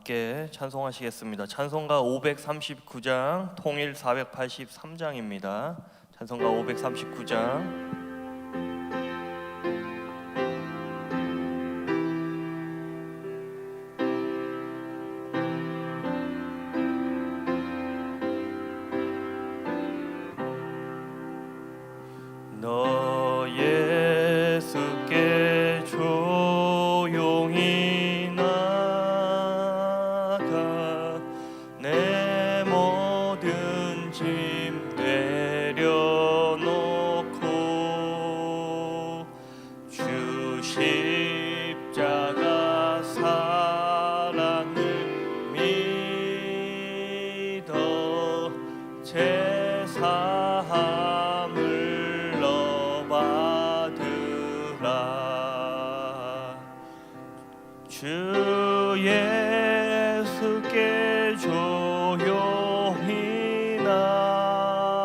함께 찬송하시겠습니다. 찬송가 539장, 통일 483장입니다. 찬송가 539장. 너 예수께 조용히 나가 내 모든 짐 내려놓고 주 십자가 사랑을 믿어 제사함을 너 받으라. 주 예수께 조용히 나가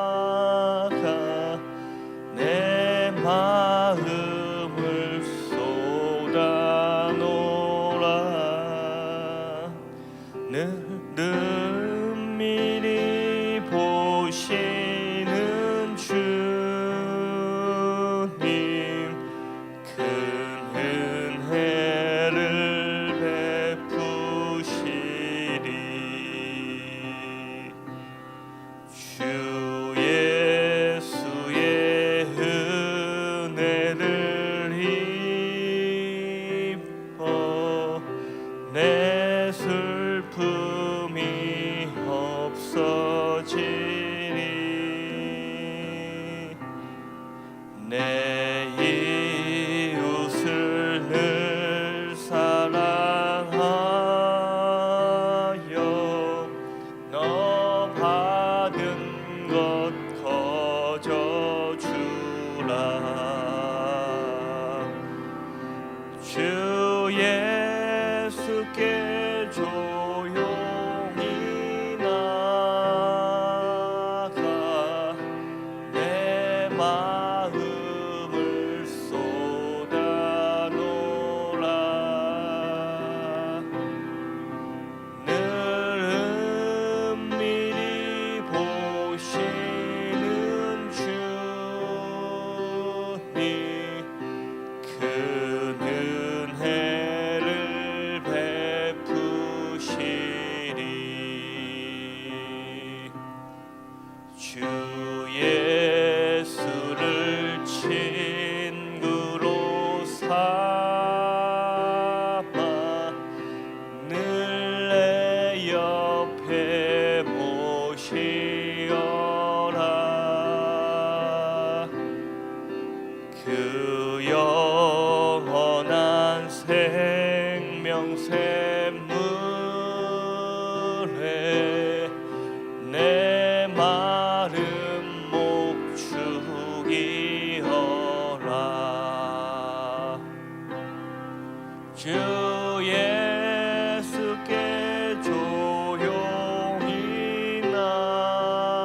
내 마음을 쏟아놓으라. 늘 미리 보시는 주님 큰 은혜를 베푸시리. 주 예수의 은혜를 입어 내 슬픔이 없어지리. 내 이웃을 늘 사랑하여 너 받은 것 거저주라. 주 예수께 조용히 나가 내 마음을 쏟아놓으라. 늘 은밀히 보시는 주님 큰 은혜를 베푸시리. 주 예수를 친구로 삼아 늘 내 옆에 모시어라. 그 영원한 생명 샘물에 내 마름 목축이어라. 주 예수께 조용히 나가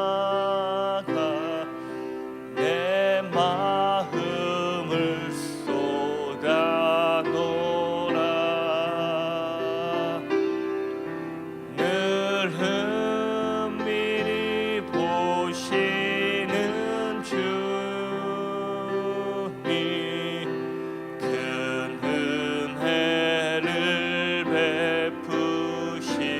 내 마음을 쏟아놓으라. 늘 은밀히 보시는 주님 큰 은혜를 베푸시리.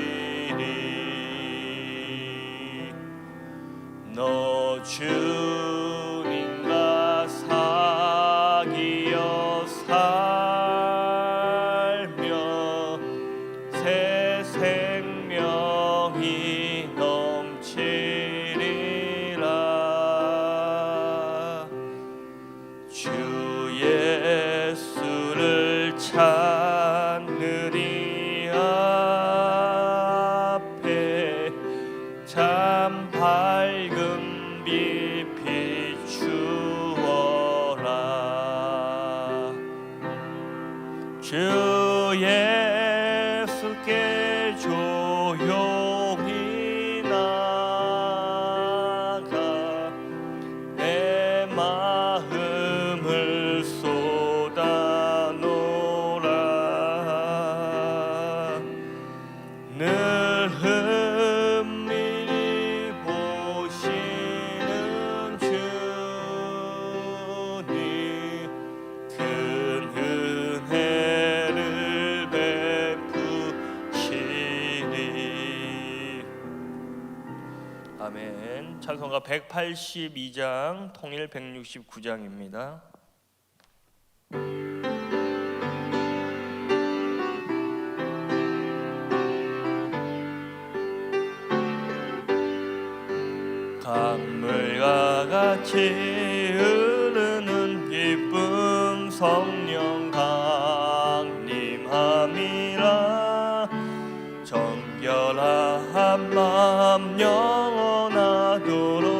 너 주님과 사귀어 살며 새 생명이 넘치리라. 주 예수를 찾느니 앞에 참 밝은 빛 비추어라. 주 예수께 조용히 나가 내 마음을 쏟아놓으라. 아멘. 찬송가 182장, 통일 169장입니다. 강물과 같이 흐르는 기쁨 성령 강림함이라. 정결한 마음 영원하도록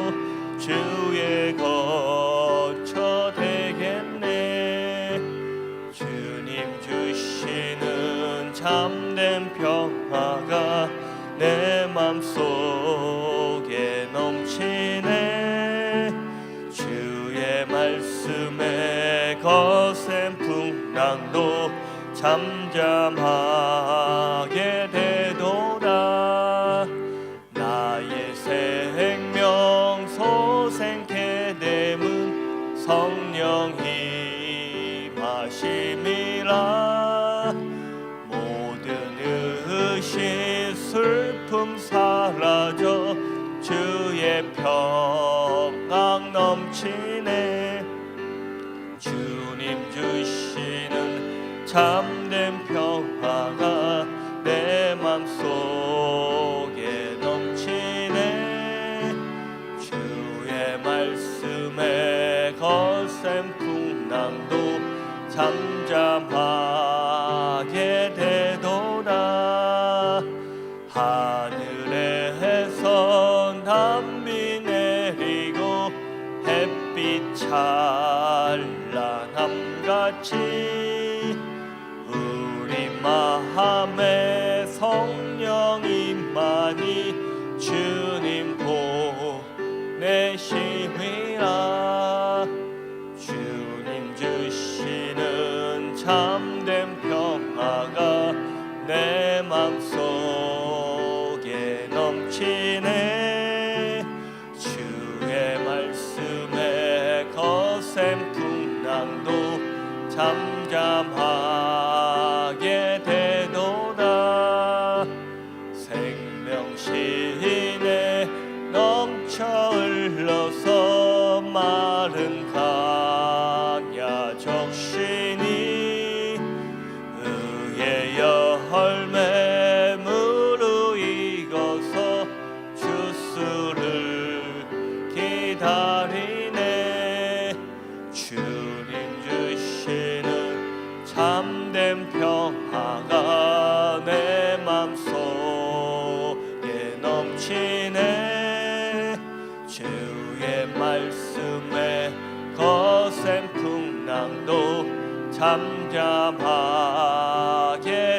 주의 거처 되겠네. 주님 주시는 참된 평화가 내 맘속에 넘치네. 주의 말씀에 거센 풍랑도 잠잠하게 되도다. 나의 생명 소생케 됨은 성령 임하심이라. 모든 의심 슬픔 사라져 주의 평강 넘치네. 주님 주시는 참된 평화가 내 맘속에 넘치네. 주의 말씀에 거센 풍랑도 잠잠하게 되도다. 하늘에서 담비 내리고 햇빛 찬란함같이 우리 마음에 성령님만이 주님 보내시리라. 주님 주시는 참된 평화가 내 맘속에 넘치네. 주의 말씀에 거센 풍랑도 잠잠하게 되도다. 생명신에 넘쳐 흘러서 마른 강야 적시니 의의 열매 무르익어서 주수를 기다리네. 주님 주시는 참된 평화가 내 맘속에 넘치네. 주의 말씀에 거센 풍랑도 잠잠하게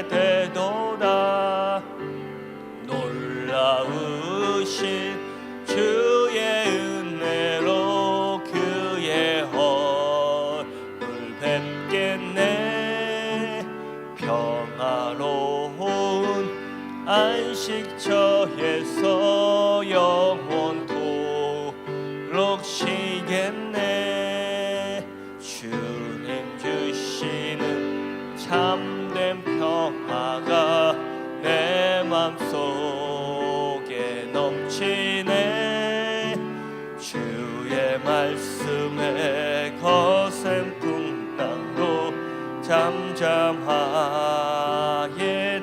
되도다. 놀라우신 주의 은혜로 그의 얼굴 뵙겠네. 평화로운 안식처에서 영원토록 쉬겠네. 주님 주시는 참된 평화가 내 맘속에 넘치네. 주의 말씀에 거센 풍랑도 잠잠하게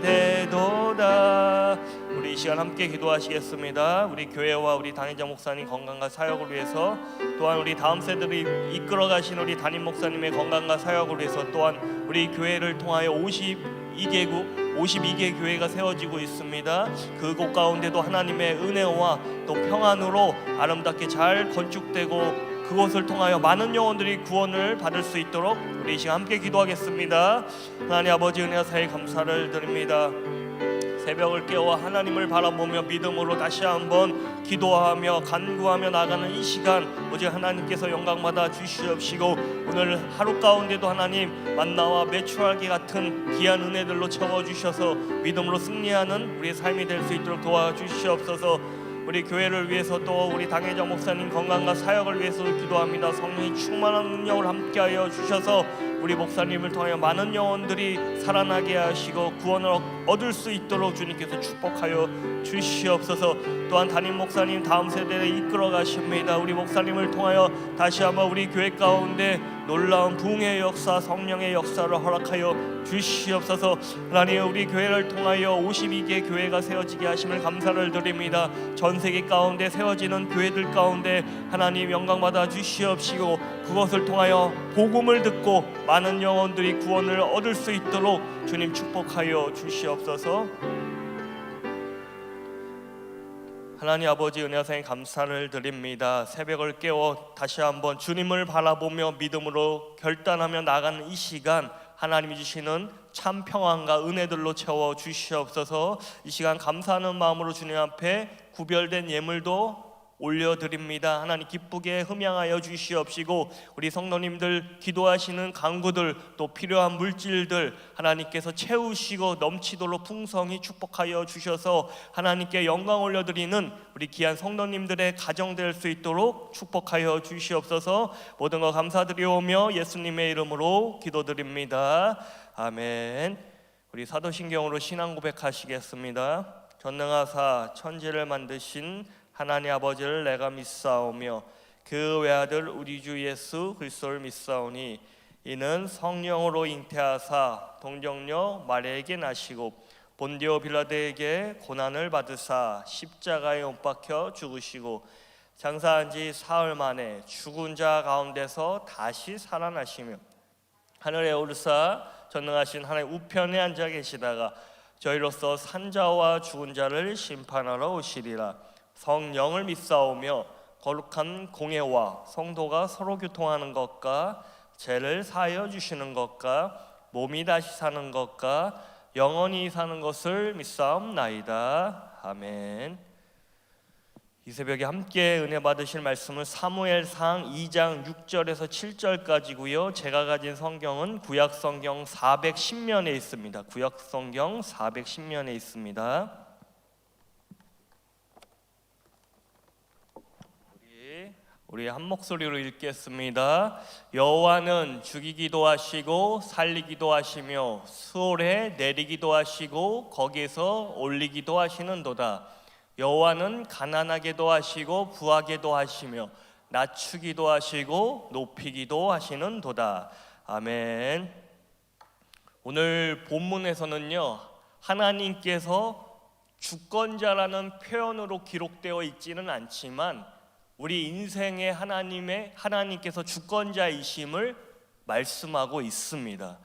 되도다. 우리 이 시간 함께 기도하시겠습니다. 우리 교회와 우리 단임장 목사님 건강과 사역을 위해서, 또한 우리 다음 세대를 이끌어 가신 우리 담임 목사님의 건강과 사역을 위해서, 또한 우리 교회를 통하여 52개 교회가 세워지고 있습니다. 그곳 가운데도 하나님의 은혜와 또 평안으로 아름답게 잘 건축되고 그곳을 통하여 많은 영혼들이 구원을 받을 수 있도록 우리 이 시간 함께 기도하겠습니다. 하나님 아버지, 은혜와 사에 감사를 드립니다. 새벽을 깨워 하나님을 바라보며 믿음으로 다시 한번 기도하며 간구하며 나가는 이 시간, 오직 하나님께서 영광 받아 주시옵시고, 오늘 하루 가운데도 하나님 만나와 메추라기 같은 귀한 은혜들로 채워주셔서 믿음으로 승리하는 우리의 삶이 될 수 있도록 도와주시옵소서. 우리 교회를 위해서 또 우리 당회장 목사님 건강과 사역을 위해서 기도합니다. 성령이 충만한 능력을 함께하여 주셔서 우리 목사님을 통하여 많은 영혼들이 살아나게 하시고 구원을 얻을 수 있도록 주님께서 축복하여 주시옵소서. 또한 담임 목사님 다음 세대에 이끌어 가십니다. 우리 목사님을 통하여 다시 한번 우리 교회 가운데 놀라운 부흥의 역사, 성령의 역사를 허락하여 주시옵소서. 하나님, 우리 교회를 통하여 52개 교회가 세워지게 하심을 감사를 드립니다. 전 세계 가운데 세워지는 교회들 가운데 하나님 영광 받아 주시옵시고, 그것을 통하여 복음을 듣고 많은 영혼들이 구원을 얻을 수 있도록 주님 축복하여 주시옵소서. 하나님 아버지, 은혜하사에 감사를 드립니다. 새벽을 깨워 다시 한번 주님을 바라보며 믿음으로 결단하며 나가는 이 시간, 하나님이 주시는 참 평안과 은혜들로 채워 주시옵소서. 이 시간 감사하는 마음으로 주님 앞에 구별된 예물도 올려드립니다. 하나님 기쁘게 흠양하여 주시옵시고, 우리 성도님들 기도하시는 간구들, 또 필요한 물질들 하나님께서 채우시고 넘치도록 풍성히 축복하여 주셔서 하나님께 영광 올려드리는 우리 귀한 성도님들의 가정 될 수 있도록 축복하여 주시옵소서. 모든 것 감사드리오며 예수님의 이름으로 기도드립니다. 아멘. 우리 사도신경으로 신앙 고백하시겠습니다. 전능하사 천지를 만드신 하나님 아버지를 내가 믿사오며 그 외아들 우리 주 예수 그리스도를 믿사오니 이는 성령으로 잉태하사 동정녀 마리아에게 나시고 본디오 빌라도에게 고난을 받으사 십자가에 못 박혀 죽으시고 장사한 지 사흘 만에 죽은 자 가운데서 다시 살아나시며 하늘에 오르사 전능하신 하나님 우편에 앉아 계시다가 저희로서 산자와 죽은 자를 심판하러 오시리라. 성령을 믿사오며 거룩한 공예와 성도가 서로 교통하는 것과 죄를 사하여 주시는 것과 몸이 다시 사는 것과 영원히 사는 것을 믿사옵나이다. 아멘. 이 새벽에 함께 은혜 받으실 말씀은 사무엘상 2장 6절에서 7절까지고요. 제가 가진 성경은 구약성경 410면에 있습니다. 구약성경 410면에 있습니다. 우리 한 목소리로 읽겠습니다. 여호와는 죽이기도 하시고 살리기도 하시며 수월에 내리기도 하시고 거기에서 올리기도 하시는도다. 여호와는 가난하게도 하시고 부하게도 하시며 낮추기도 하시고 높이기도 하시는도다. 아멘. 오늘 본문에서는요, 하나님께서 주권자라는 표현으로 기록되어 있지는 않지만 우리 인생에 하나님께서 주권자이심을 말씀하고 있습니다.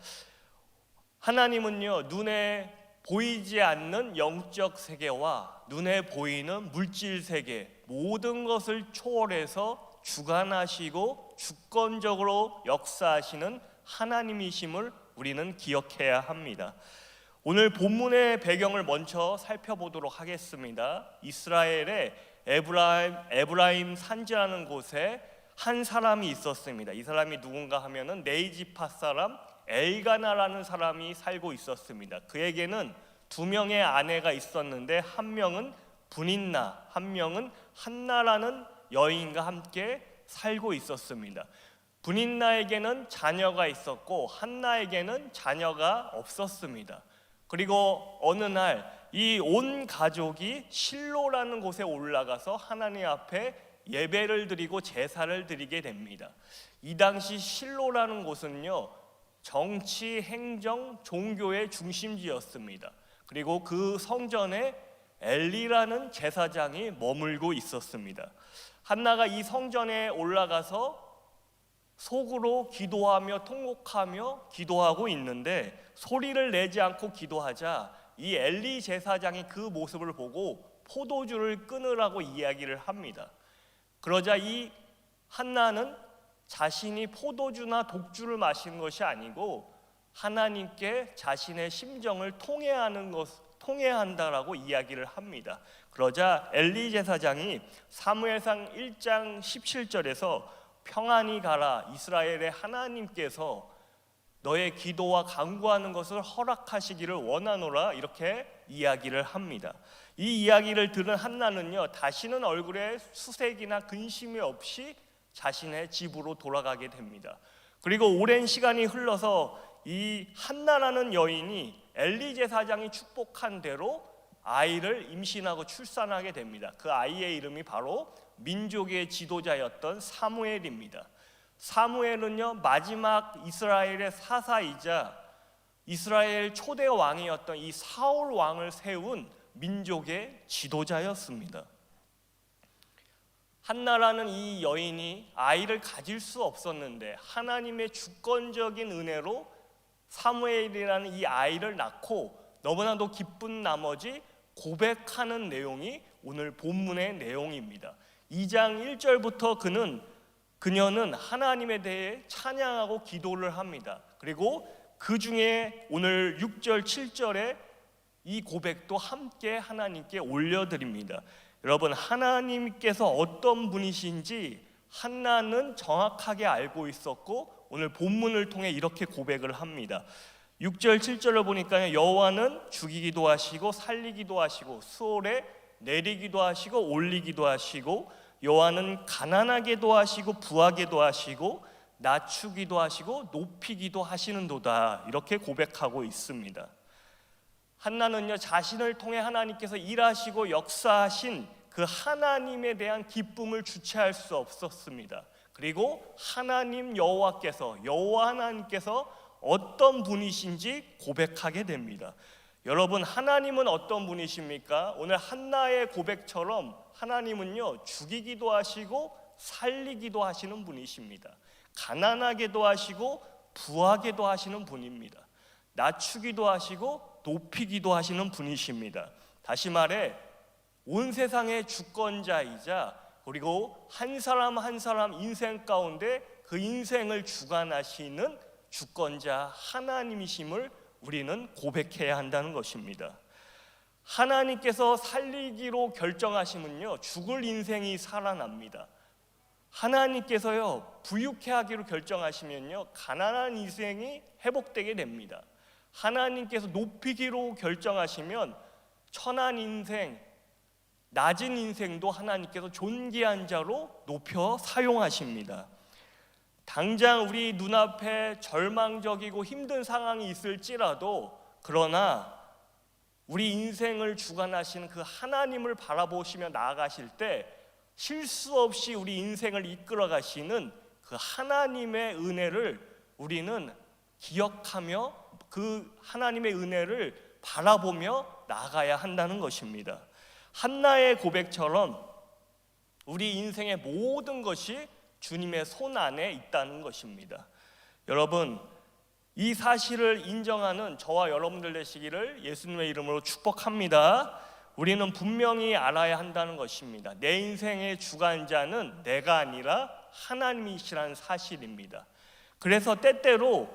하나님은요, 눈에 보이지 않는 영적 세계와 눈에 보이는 물질 세계 모든 것을 초월해서 주관하시고 주권적으로 역사하시는 하나님이심을 우리는 기억해야 합니다. 오늘 본문의 배경을 먼저 살펴보도록 하겠습니다. 이스라엘의 에브라임 산지라는 곳에 한 사람이 있었습니다. 이 사람이 누군가 하면은 네이지파 사람 엘가나라는 사람이 살고 있었습니다. 그에게는 두 명의 아내가 있었는데 한 명은 분인나, 한 명은 한나라는 여인과 함께 살고 있었습니다. 분인나에게는 자녀가 있었고 한나에게는 자녀가 없었습니다. 그리고 어느 날 이 온 가족이 실로라는 곳에 올라가서 하나님 앞에 예배를 드리고 제사를 드리게 됩니다. 이 당시 실로라는 곳은요, 정치, 행정, 종교의 중심지였습니다. 그리고 그 성전에 엘리라는 제사장이 머물고 있었습니다. 한나가 이 성전에 올라가서 속으로 기도하며 통곡하며 기도하고 있는데 소리를 내지 않고 기도하자 이 엘리 제사장이 그 모습을 보고 포도주를 끊으라고 이야기를 합니다. 그러자 이 한나는 자신이 포도주나 독주를 마시는 것이 아니고 하나님께 자신의 심정을 통해한다라고 이야기를 합니다. 그러자 엘리 제사장이 사무엘상 1장 17절에서 평안히 가라, 이스라엘의 하나님께서 너의 기도와 간구하는 것을 허락하시기를 원하노라, 이렇게 이야기를 합니다. 이 이야기를 들은 한나는요, 다시는 얼굴에 수색이나 근심이 없이 자신의 집으로 돌아가게 됩니다. 그리고 오랜 시간이 흘러서 이 한나라는 여인이 엘리 제사장이 축복한 대로 아이를 임신하고 출산하게 됩니다. 그 아이의 이름이 바로 민족의 지도자였던 사무엘입니다. 사무엘은요, 마지막 이스라엘의 사사이자 이스라엘 초대 왕이었던 이 사울 왕을 세운 민족의 지도자였습니다. 한나라는 이 여인이 아이를 가질 수 없었는데 하나님의 주권적인 은혜로 사무엘이라는 이 아이를 낳고 너무나도 기쁜 나머지 고백하는 내용이 오늘 본문의 내용입니다. 2장 1절부터 그녀는 하나님에 대해 찬양하고 기도를 합니다. 그리고 그 중에 오늘 6절 7절에 이 고백도 함께 하나님께 올려드립니다. 여러분, 하나님께서 어떤 분이신지 한나는 정확하게 알고 있었고 오늘 본문을 통해 이렇게 고백을 합니다. 6절 7절을 보니까 여호와는 죽이기도 하시고 살리기도 하시고 수월에 내리기도 하시고 올리기도 하시고 여호와는 가난하게도 하시고 부하게도 하시고 낮추기도 하시고 높이기도 하시는도다, 이렇게 고백하고 있습니다. 한나는요, 자신을 통해 하나님께서 일하시고 역사하신 그 하나님에 대한 기쁨을 주체할 수 없었습니다. 그리고 하나님 여호와께서, 여호와 하나님께서 어떤 분이신지 고백하게 됩니다. 여러분, 하나님은 어떤 분이십니까? 오늘 한나의 고백처럼 하나님은요, 죽이기도 하시고 살리기도 하시는 분이십니다. 가난하게도 하시고 부하게도 하시는 분입니다. 낮추기도 하시고 높이기도 하시는 분이십니다. 다시 말해 온 세상의 주권자이자 그리고 한 사람 한 사람 인생 가운데 그 인생을 주관하시는 주권자 하나님이심을 우리는 고백해야 한다는 것입니다. 하나님께서 살리기로 결정하시면요, 죽을 인생이 살아납니다. 하나님께서요, 부유케 하기로 결정하시면요, 가난한 인생이 회복되게 됩니다. 하나님께서 높이기로 결정하시면 천한 인생, 낮은 인생도 하나님께서 존귀한 자로 높여 사용하십니다. 당장 우리 눈앞에 절망적이고 힘든 상황이 있을지라도, 그러나 우리 인생을 주관하시는 그 하나님을 바라보시며 나아가실 때 실수 없이 우리 인생을 이끌어 가시는 그 하나님의 은혜를 우리는 기억하며 그 하나님의 은혜를 바라보며 나아가야 한다는 것입니다. 한나의 고백처럼 우리 인생의 모든 것이 주님의 손 안에 있다는 것입니다. 여러분, 이 사실을 인정하는 저와 여러분들 되시기를 예수님의 이름으로 축복합니다. 우리는 분명히 알아야 한다는 것입니다. 내 인생의 주관자는 내가 아니라 하나님이시라는 사실입니다. 그래서 때때로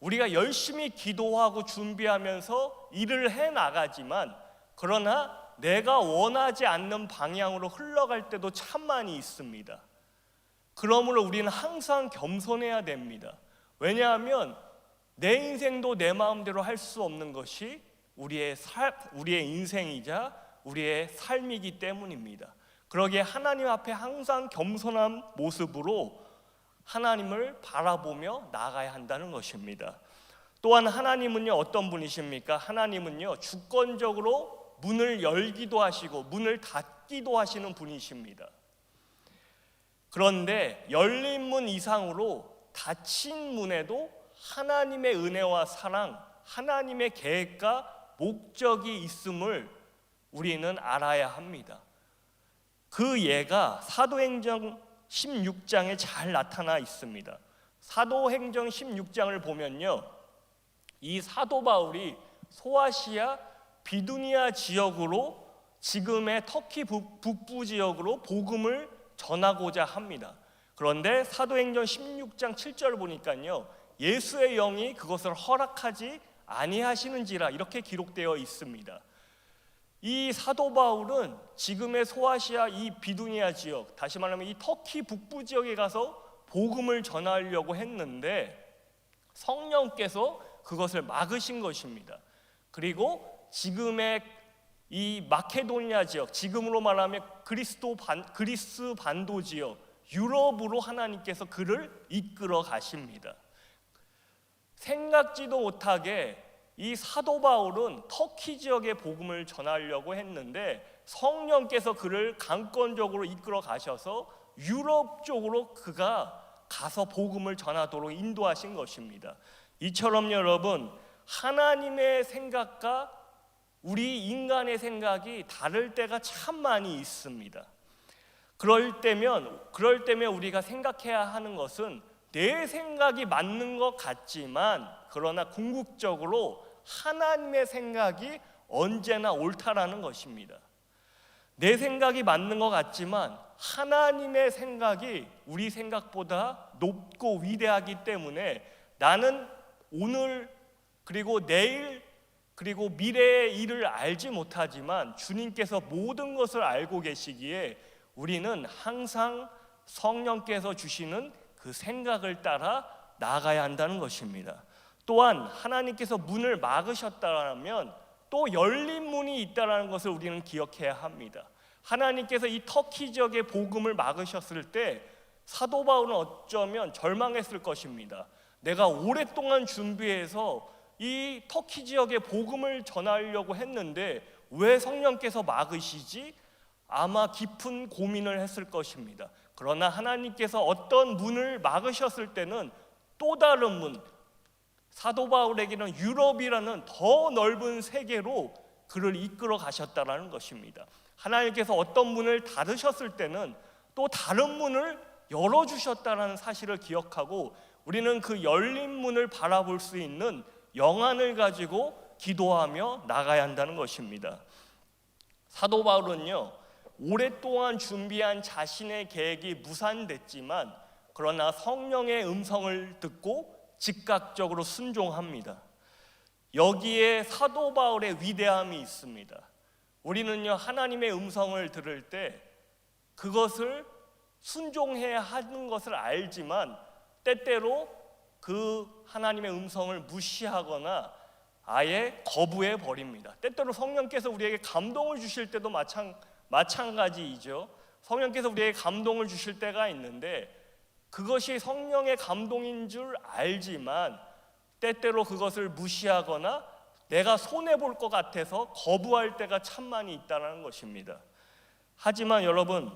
우리가 열심히 기도하고 준비하면서 일을 해나가지만, 그러나 내가 원하지 않는 방향으로 흘러갈 때도 참 많이 있습니다. 그러므로 우리는 항상 겸손해야 됩니다. 왜냐하면 내 인생도 내 마음대로 할 수 없는 것이 우리의 인생이자 우리의 삶이기 때문입니다. 그러기에 하나님 앞에 항상 겸손한 모습으로 하나님을 바라보며 나아가야 한다는 것입니다. 또한 하나님은요, 어떤 분이십니까? 하나님은요, 주권적으로 문을 열기도 하시고 문을 닫기도 하시는 분이십니다. 그런데 열린 문 이상으로 닫힌 문에도 하나님의 은혜와 사랑, 하나님의 계획과 목적이 있음을 우리는 알아야 합니다. 그 예가 사도행전 16장에 잘 나타나 있습니다. 사도행전 16장을 보면요, 이 사도 바울이 소아시아 비두니아 지역으로, 지금의 터키 북부 지역으로 복음을 전하고자 합니다. 그런데 사도행전 16장 7절을 보니까요, 예수의 영이 그것을 허락하지 아니하시는지라, 이렇게 기록되어 있습니다. 이 사도 바울은 지금의 소아시아 이 비두니아 지역, 다시 말하면 이 터키 북부 지역에 가서 복음을 전하려고 했는데 성령께서 그것을 막으신 것입니다. 그리고 지금의 이 마케도니아 지역, 지금으로 말하면 그리스 반도 지역, 유럽으로 하나님께서 그를 이끌어 가십니다. 생각지도 못하게 이 사도 바울은 터키 지역의 복음을 전하려고 했는데 성령께서 그를 강권적으로 이끌어 가셔서 유럽 쪽으로 그가 가서 복음을 전하도록 인도하신 것입니다. 이처럼 여러분, 하나님의 생각과 우리 인간의 생각이 다를 때가 참 많이 있습니다. 그럴 때면 우리가 생각해야 하는 것은 내 생각이 맞는 것 같지만 그러나 궁극적으로 하나님의 생각이 언제나 옳다라는 것입니다. 내 생각이 맞는 것 같지만 하나님의 생각이 우리 생각보다 높고 위대하기 때문에 나는 오늘 그리고 내일 그리고 미래의 일을 알지 못하지만 주님께서 모든 것을 알고 계시기에 우리는 항상 성령께서 주시는 그 생각을 따라 나아가야 한다는 것입니다. 또한 하나님께서 문을 막으셨다면 또 열린 문이 있다는 것을 우리는 기억해야 합니다. 하나님께서 이 터키 지역의 복음을 막으셨을 때 사도 바울은 어쩌면 절망했을 것입니다. 내가 오랫동안 준비해서 이 터키 지역의 복음을 전하려고 했는데 왜 성령께서 막으시지? 아마 깊은 고민을 했을 것입니다. 그러나 하나님께서 어떤 문을 막으셨을 때는 또 다른 문, 사도 바울에게는 유럽이라는 더 넓은 세계로 그를 이끌어 가셨다는 것입니다. 하나님께서 어떤 문을 닫으셨을 때는 또 다른 문을 열어주셨다는 사실을 기억하고 우리는 그 열린 문을 바라볼 수 있는 영안을 가지고 기도하며 나가야 한다는 것입니다. 사도 바울은요, 오랫동안 준비한 자신의 계획이 무산됐지만 그러나 성령의 음성을 듣고 즉각적으로 순종합니다. 여기에 사도 바울의 위대함이 있습니다. 우리는요, 하나님의 음성을 들을 때 그것을 순종해야 하는 것을 알지만 때때로 그 하나님의 음성을 무시하거나 아예 거부해 버립니다. 때때로 성령께서 우리에게 감동을 주실 때도 마찬가지이죠. 성령께서 우리에게 감동을 주실 때가 있는데 그것이 성령의 감동인 줄 알지만 때때로 그것을 무시하거나 내가 손해볼 것 같아서 거부할 때가 참 많이 있다는 것입니다. 하지만 여러분,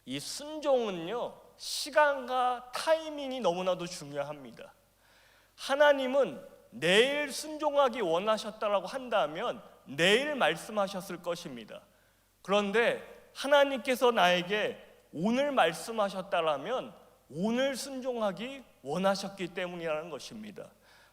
이 순종은요, 시간과 타이밍이 너무나도 중요합니다. 하나님은 내일 순종하기 원하셨다라고 한다면 내일 말씀하셨을 것입니다. 그런데 하나님께서 나에게 오늘 말씀하셨다라면 오늘 순종하기 원하셨기 때문이라는 것입니다.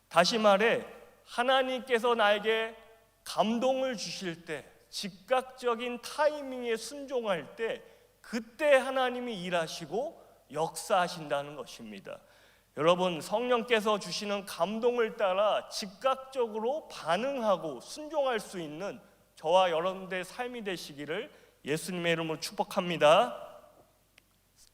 다시 말해 하나님께서 나에게 감동을 주실 때 즉각적인 타이밍에 순종할 때 그때 하나님이 일하시고 역사하신다는 것입니다. 여러분, 성령께서 주시는 감동을 따라 즉각적으로 반응하고 순종할 수 있는 저와 여러분들의 삶이 되시기를 예수님의 이름으로 축복합니다.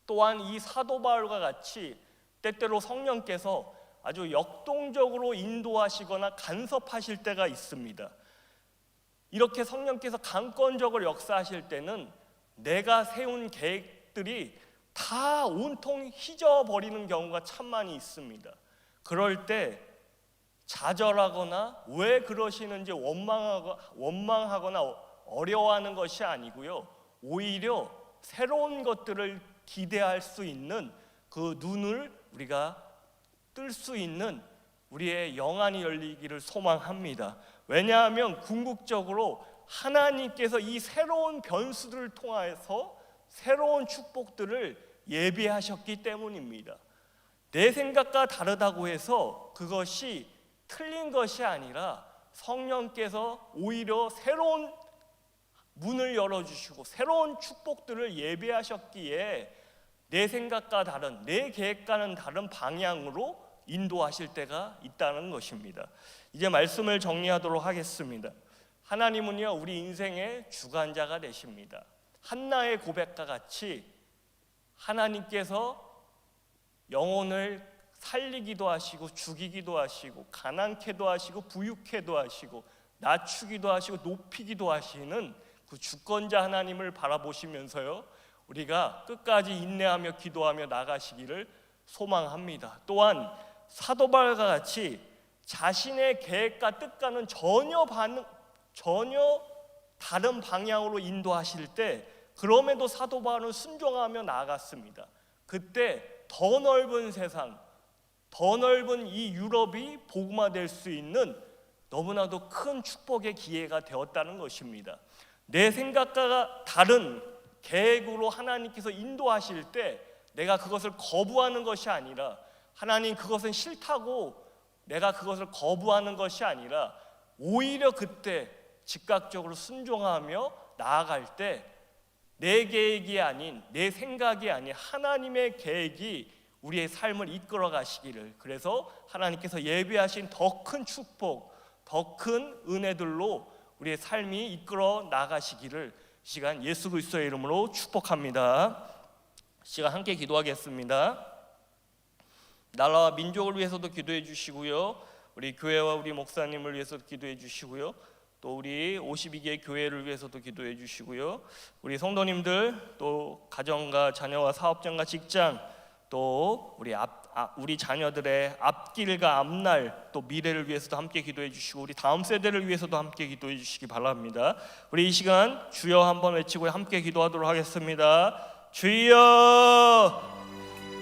또한 이 사도 바울과 같이 때때로 성령께서 아주 역동적으로 인도하시거나 간섭하실 때가 있습니다. 이렇게 성령께서 강권적으로 역사하실 때는 내가 세운 계획들이 다 온통 휘저어버리는 경우가 참 많이 있습니다. 그럴 때 좌절하거나 왜 그러시는지 원망하거나 어려워하는 것이 아니고요, 오히려 새로운 것들을 기대할 수 있는 그 눈을 우리가 뜰 수 있는 우리의 영안이 열리기를 소망합니다. 왜냐하면 궁극적으로 하나님께서 이 새로운 변수들을 통해서 새로운 축복들을 예비하셨기 때문입니다. 내 생각과 다르다고 해서 그것이 틀린 것이 아니라 성령께서 오히려 새로운 문을 열어주시고 새로운 축복들을 예비하셨기에 내 생각과 다른, 내 계획과는 다른 방향으로 인도하실 때가 있다는 것입니다. 이제 말씀을 정리하도록 하겠습니다. 하나님은요, 우리 인생의 주관자가 되십니다. 한나의 고백과 같이 하나님께서 영혼을 살리기도 하시고 죽이기도 하시고 가난케도 하시고 부유케도 하시고 낮추기도 하시고 높이기도 하시는 그 주권자 하나님을 바라보시면서요, 우리가 끝까지 인내하며 기도하며 나가시기를 소망합니다. 또한 사도 바울과 같이 자신의 계획과 뜻과는 전혀 다른 방향으로 인도하실 때, 그럼에도 사도 바울은 순종하며 나아갔습니다. 그때 더 넓은 세상, 더 넓은 이 유럽이 복음화될 수 있는 너무나도 큰 축복의 기회가 되었다는 것입니다. 내 생각과 다른 계획으로 하나님께서 인도하실 때 내가 그것을 거부하는 것이 아니라, 하나님 그것은 싫다고 내가 그것을 거부하는 것이 아니라, 오히려 그때 즉각적으로 순종하며 나아갈 때 내 계획이 아닌, 내 생각이 아닌 하나님의 계획이 우리의 삶을 이끌어 가시기를, 그래서 하나님께서 예비하신 더 큰 축복, 더 큰 은혜들로 우리의 삶이 이끌어 나가시기를 이 시간 예수 그리스도의 이름으로 축복합니다. 시간 함께 기도하겠습니다. 나라와 민족을 위해서도 기도해 주시고요, 우리 교회와 우리 목사님을 위해서도 기도해 주시고요, 또 우리 52개 교회를 위해서도 기도해 주시고요, 우리 성도님들, 또 가정과 자녀와 사업장과 직장, 또 우리 자녀들의 앞길과 앞날, 또 미래를 위해서도 함께 기도해 주시고, 우리 다음 세대를 위해서도 함께 기도해 주시기 바랍니다. 우리 이 시간 주여 한번 외치고 함께 기도하도록 하겠습니다. 주여!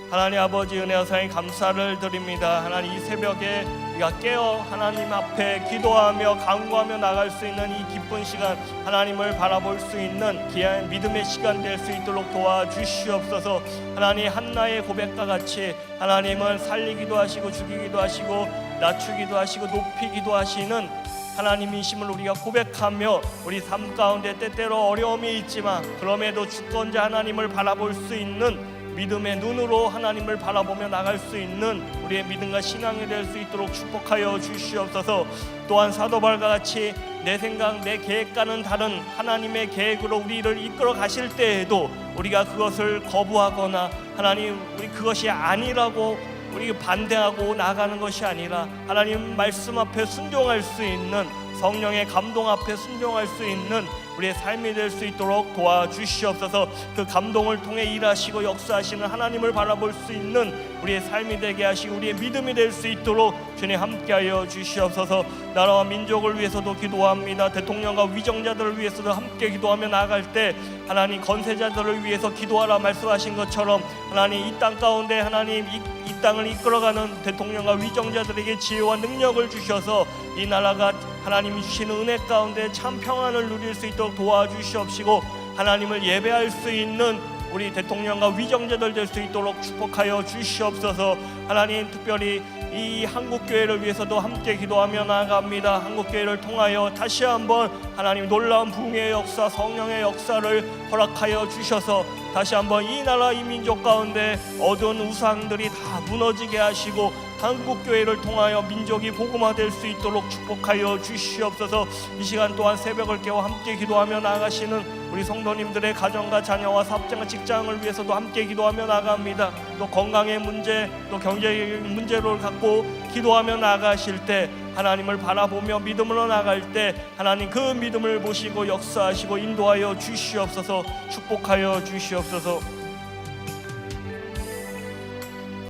하나님 아버지, 은혜와 사랑에 감사를 드립니다. 하나님, 이 새벽에 우리가 깨어 하나님 앞에 기도하며 간구하며 나갈 수 있는 이 기쁜 시간, 하나님을 바라볼 수 있는 귀한 믿음의 시간 될 수 있도록 도와주시옵소서. 하나님, 한나의 고백과 같이 하나님은 살리기도 하시고 죽이기도 하시고 낮추기도 하시고 높이기도 하시는 하나님이심을 우리가 고백하며, 우리 삶 가운데 때때로 어려움이 있지만 그럼에도 주권자 하나님을 바라볼 수 있는 믿음의 눈으로 하나님을 바라보며 나갈 수 있는 우리의 믿음과 신앙이 될 수 있도록 축복하여 주시옵소서. 또한 사도 바울과 같이 내 생각, 내 계획과는 다른 하나님의 계획으로 우리를 이끌어 가실 때에도 우리가 그것을 거부하거나, 하나님 우리 그것이 아니라고 우리 반대하고 나가는 것이 아니라, 하나님 말씀 앞에 순종할 수 있는, 성령의 감동 앞에 순종할 수 있는 우리의 삶이 될 수 있도록 도와주시옵소서. 그 감동을 통해 일하시고 역사하시는 하나님을 바라볼 수 있는 우리의 삶이 되게 하시고 우리의 믿음이 될 수 있도록 주님 함께하여 주시옵소서. 나라와 민족을 위해서도 기도합니다. 대통령과 위정자들을 위해서도 함께 기도하며 나아갈 때, 하나님 건세자들을 위해서 기도하라 말씀하신 것처럼, 하나님 이 땅 가운데 하나님 이 땅을 이끌어가는 대통령과 위정자들에게 지혜와 능력을 주셔서 이 나라가 하나님이 주시는 은혜 가운데 참 평안을 누릴 수 있도록 도와주시옵시고, 하나님을 예배할 수 있는 우리 대통령과 위정자들 될 수 있도록 축복하여 주시옵소서. 하나님, 특별히 이 한국교회를 위해서도 함께 기도하며 나아갑니다. 한국교회를 통하여 다시 한번 하나님 놀라운 부흥의 역사, 성령의 역사를 허락하여 주셔서 다시 한번 이 나라 이 민족 가운데 어두운 우상들이 다 무너지게 하시고, 한국교회를 통하여 민족이 복음화될 수 있도록 축복하여 주시옵소서. 이 시간 또한 새벽을 깨워 함께 기도하며 나아가시는 우리 성도님들의 가정과 자녀와 사업장과 직장을 위해서도 함께 기도하며 나아갑니다. 또 건강의 문제, 또 경제적인 문제를 갖고 기도하며 나아가실 때, 하나님을 바라보며 믿음으로 나갈 때 하나님 그 믿음을 보시고 역사하시고 인도하여 주시옵소서. 축복하여 주시옵소서.